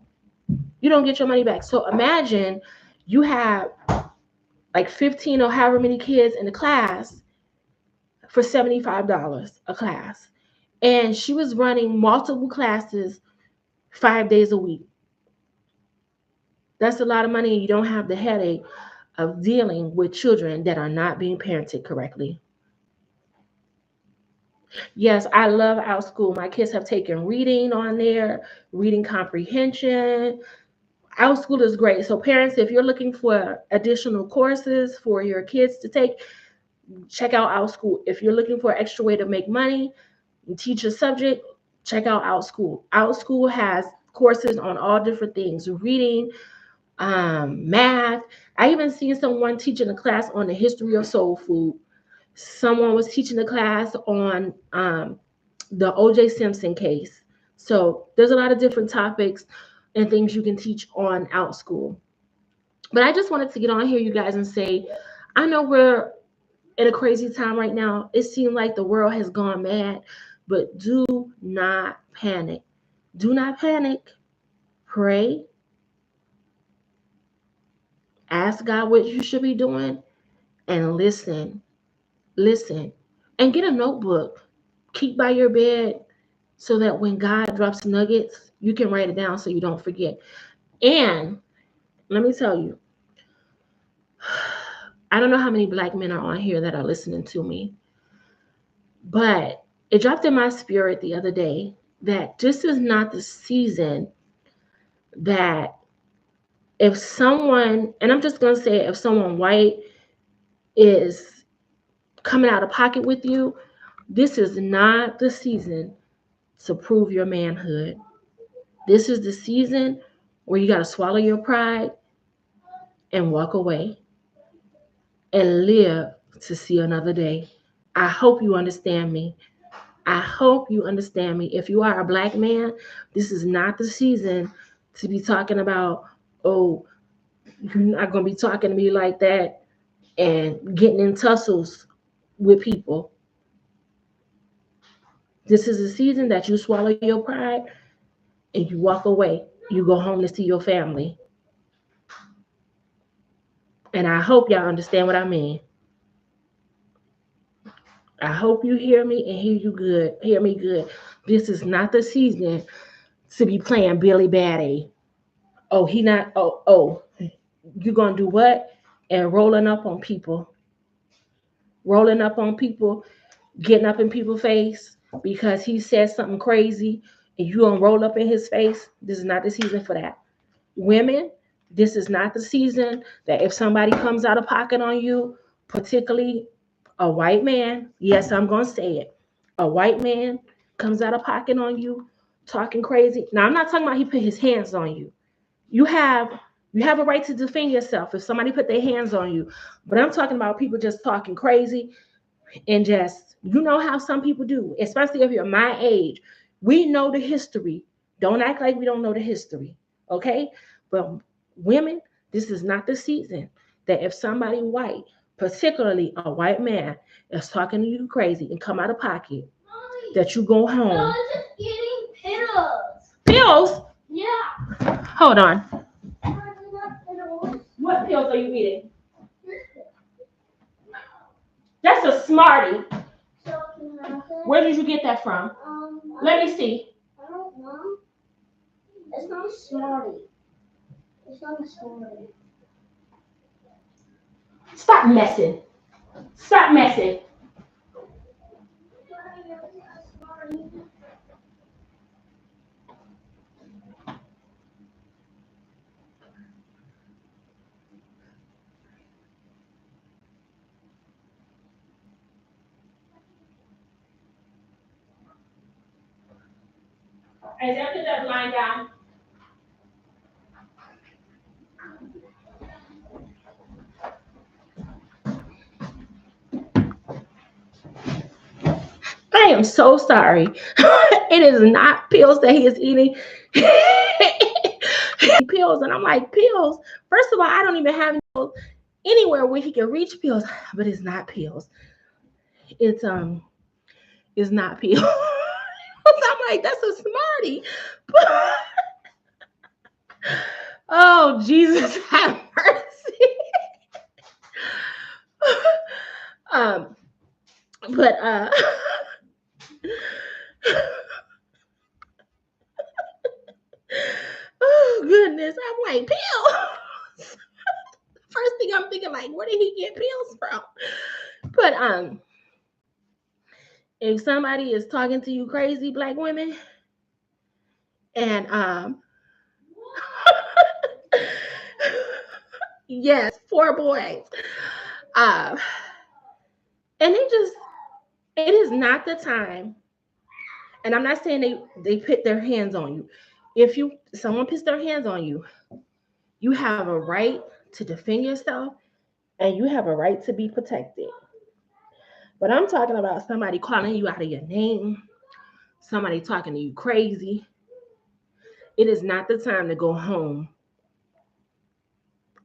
You don't get your money back. So imagine you have like 15 or however many kids in the class for $75 a class. And she was running multiple classes 5 days a week. That's a lot of money, and you don't have the headache of dealing with children that are not being parented correctly. Yes, I love our school. My kids have taken reading on there, reading comprehension. Our school is great. So, parents, if you're looking for additional courses for your kids to take, check out our school. If you're looking for an extra way to make money and teach a subject, check out our school. Our school has courses on all different things: reading, math. I even seen someone teaching a class on the history of soul food. Someone was teaching a class on the O.J. Simpson case. So there's a lot of different topics and things you can teach on Out School. But I just wanted to get on here, you guys, and say, I know we're in a crazy time right now. It seems like the world has gone mad, but do not panic. Do not panic. Pray. Ask God what you should be doing and listen. Listen. And get a notebook. Keep by your bed so that when God drops nuggets, you can write it down so you don't forget. And let me tell you, I don't know how many black men are on here that are listening to me, but it dropped in my spirit the other day that this is not the season that if someone, and I'm just going to say, if someone white is coming out of pocket with you, this is not the season to prove your manhood. This is the season where you got to swallow your pride and walk away and live to see another day. I hope you understand me. I hope you understand me. If you are a black man, this is not the season to be talking about, oh, you're not going to be talking to me like that and getting in tussles with people. This is a season that you swallow your pride and you walk away. You go home to see your family. And I hope y'all understand what I mean. I hope you hear me and hear you good. Hear me good. This is not the season to be playing Billy Batty. Oh, he not. Oh, you gonna do what? And rolling up on people, rolling up on people, getting up in people's face because he said something crazy, and you gonna roll up in his face. This is not the season for that. Women, this is not the season that if somebody comes out of pocket on you, particularly a white man, yes, I'm going to say it. A white man comes out of pocket on you, talking crazy. Now, I'm not talking about he put his hands on you. You have you have a right to defend yourself if somebody put their hands on you. But I'm talking about people just talking crazy and just, you know how some people do, especially if you're my age. We know the history. Don't act like we don't know the history. Okay? But women, this is not the season that if somebody white, particularly a white man, is talking to you crazy and come out of pocket, that you go home. No, I'm just eating pills. Pills? Yeah. Hold on. Pills. What pills are you eating? That's a Smartie. So can I have it? Where did you get that from? Let me see. I don't know. It's not a Smartie. It's not a Smartie. Stop messing. Stop messing. And then put that blind down. I am so sorry. It is not pills that he is eating. Pills, and I'm like, pills. First of all, I don't even have anywhere where he can reach pills, but it's not pills. It's not pills. I'm like, that's a smarty. Oh, Jesus have mercy. um, but oh goodness, I'm like pills. First thing I'm thinking, like, where did he get pills from? But if somebody is talking to you crazy, black women, and yes, 4 boys, uh, and it is not the time. And I'm not saying they put their hands on you. If someone puts their hands on you, you have a right to defend yourself, and you have a right to be protected. But I'm talking about somebody calling you out of your name, somebody talking to you crazy. It is not the time to go home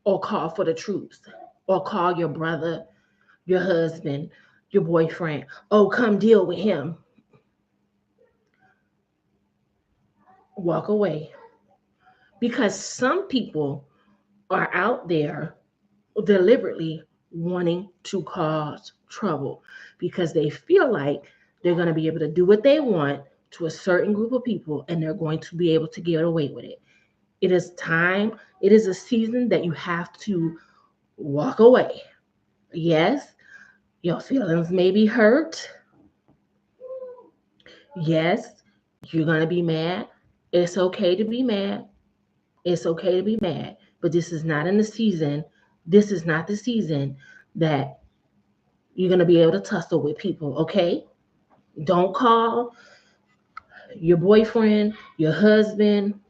or call for the troops or call your brother, your husband, your boyfriend. Oh, come deal with him. Walk away. Because some people are out there deliberately wanting to cause trouble because they feel like they're going to be able to do what they want to a certain group of people and they're going to be able to get away with it. It is time, it is a season that you have to walk away. Yes, your feelings may be hurt. Yes, you're going to be mad. It's okay to be mad. It's okay to be mad. But this is not in the season. This is not the season that you're going to be able to tussle with people, okay? Don't call your boyfriend, your husband.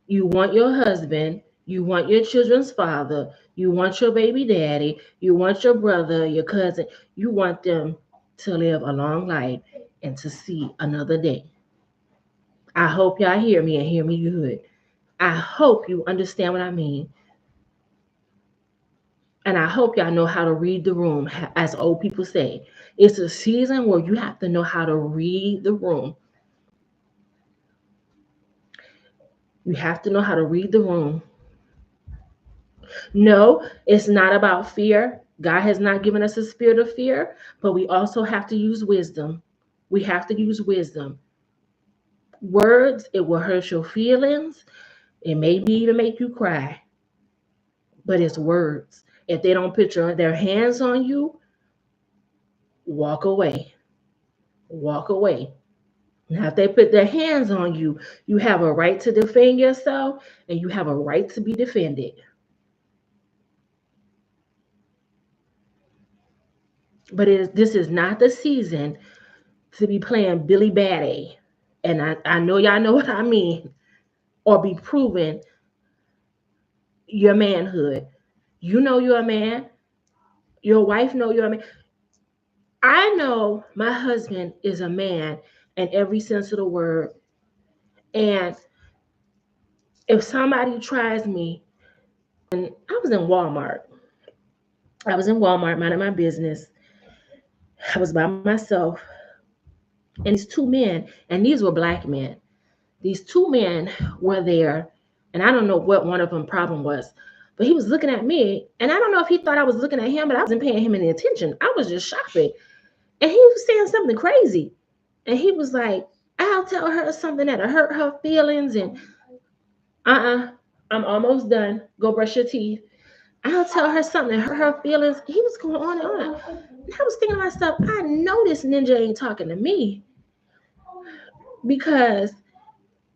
You want your husband, you want your children's father, you want your baby daddy, you want your brother, your cousin. You want them to live a long life and to see another day. I hope y'all hear me and hear me good. I hope you understand what I mean. And I hope y'all know how to read the room, as old people say. It's a season where you have to know how to read the room. You have to know how to read the room. No, it's not about fear. God has not given us a spirit of fear, but we also have to use wisdom. We have to use wisdom. Words, it will hurt your feelings. It may even make you cry, but it's words. If they don't put their hands on you, walk away. Walk away. Now, if they put their hands on you, you have a right to defend yourself and you have a right to be defended. But this is not the season to be playing Billy Bad. And I know y'all know what I mean, or be proving your manhood. You know you're a man. Your wife know you're a man. I know my husband is a man in every sense of the word. And if somebody tries me, and I was in Walmart. I was in Walmart minding my business. I was by myself. And these two men, and these were black men. These two men were there, and I don't know what one of them problem was, but he was looking at me, and I don't know if he thought I was looking at him, but I wasn't paying him any attention. I was just shopping, and he was saying something crazy, and he was like, "I'll tell her something that'll hurt her feelings," and I'm almost done. Go brush your teeth. I'll tell her something that hurt her feelings. He was going on and on. And I was thinking to myself, I know this ninja ain't talking to me because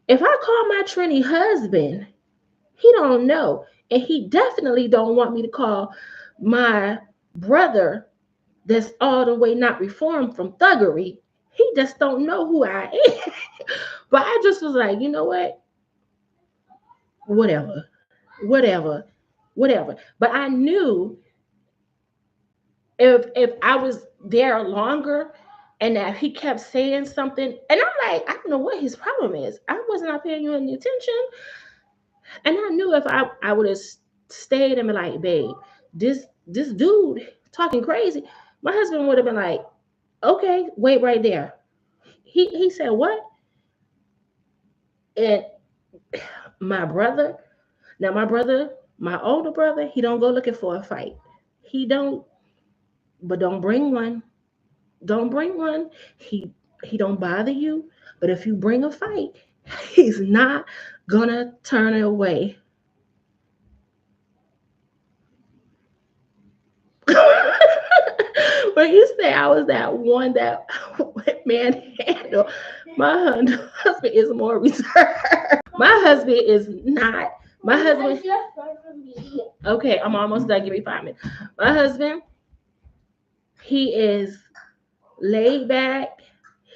if I call my Trini husband, he don't know. And he definitely don't want me to call my brother that's all the way not reformed from thuggery. He just don't know who I am. But I just was like, you know what? Whatever. Whatever. Whatever. But I knew if I was there longer and that he kept saying something. And I'm like, I don't know what his problem is. I was not paying you any attention. And I knew if I would have stayed and been like, babe, this dude talking crazy, my husband would have been like, okay, wait right there. He said what? And my brother, now my brother, my older brother, he don't go looking for a fight. He don't, but don't bring one. Don't bring one. He don't bother you. But if you bring a fight, he's not gonna turn it away. When you say I was that one that man handle, my husband is more reserved. My husband is not. My husband. Okay, I'm almost done. Give me 5 minutes. My husband, he is laid back.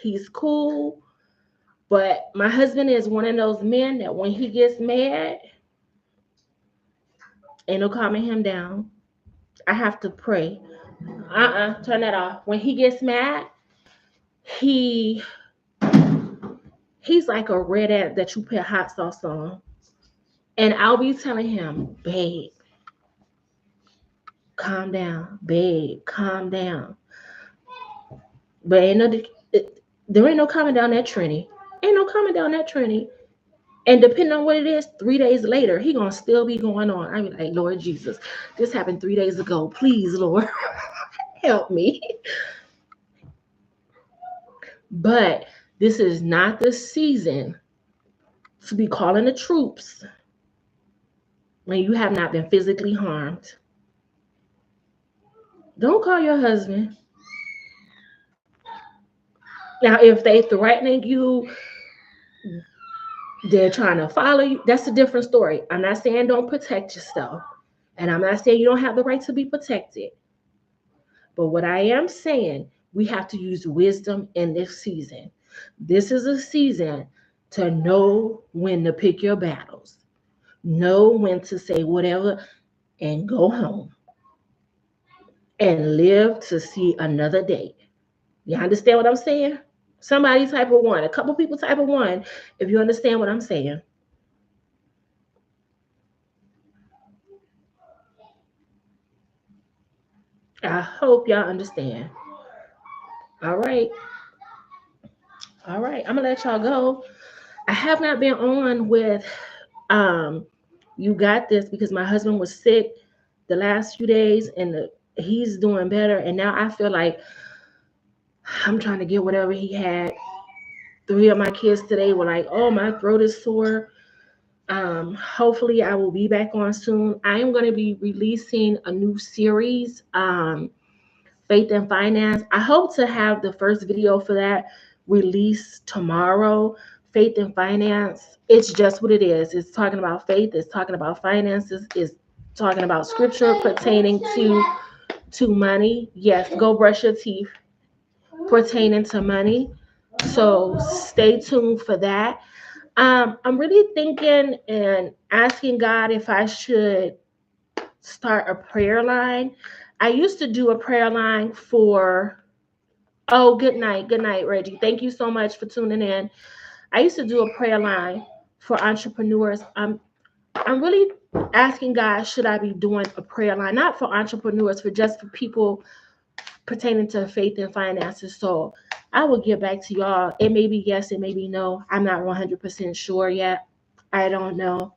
He's cool. But my husband is one of those men that when he gets mad, ain't no calming him down. I have to pray. Turn that off. When he gets mad, he he's like a red ant that you put hot sauce on. And I'll be telling him, babe, calm down, babe, calm down. But there ain't no calming down that Trini. Ain't no calming down that Trini. And depending on what it is, 3 days later, he gonna still be going on. I mean, like, Lord Jesus, this happened 3 days ago. Please, Lord, help me. But this is not the season to be calling the troops when you have not been physically harmed. Don't call your husband. Now, if they threatening you, they're trying to follow you, that's a different story. I'm not saying don't protect yourself. And I'm not saying you don't have the right to be protected. But what I am saying, we have to use wisdom in this season. This is a season to know when to pick your battles, know when to say whatever and go home and live to see another day. You understand what I'm saying? Somebody type of one, a couple people type of one, if you understand what I'm saying. I hope y'all understand. All right. All right. I'm gonna let y'all go. I have not been on with um you got this because my husband was sick the last few days and he's doing better. And now I feel like I'm trying to get whatever he had. 3 of my kids today were like, oh, my throat is sore. Hopefully I will be back on soon. I am going to be releasing a new series, Faith and Finance. I hope to have the first video for that released tomorrow. Faith and Finance, it's just what it is. It's talking about faith, it's talking about finances, it's talking about scripture pertaining to money. Yes, go brush your teeth. Pertaining to money. So stay tuned for that. I'm really thinking and asking God if I should start a prayer line. I used to do a prayer line for, oh, good night, Reggie. Thank you so much for tuning in. I used to do a prayer line for entrepreneurs. I'm really asking God, should I be doing a prayer line, not for entrepreneurs, for just for people pertaining to faith and finances. So I will get back to y'all. It may be yes, it may be no. I'm not 100% sure yet. I don't know.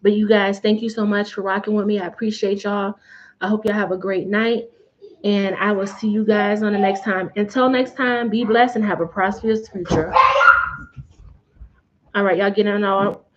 But you guys, thank you so much for rocking with me. I appreciate y'all. I hope y'all have a great night. And I will see you guys on the next time. Until next time, be blessed and have a prosperous future. All right, y'all get on all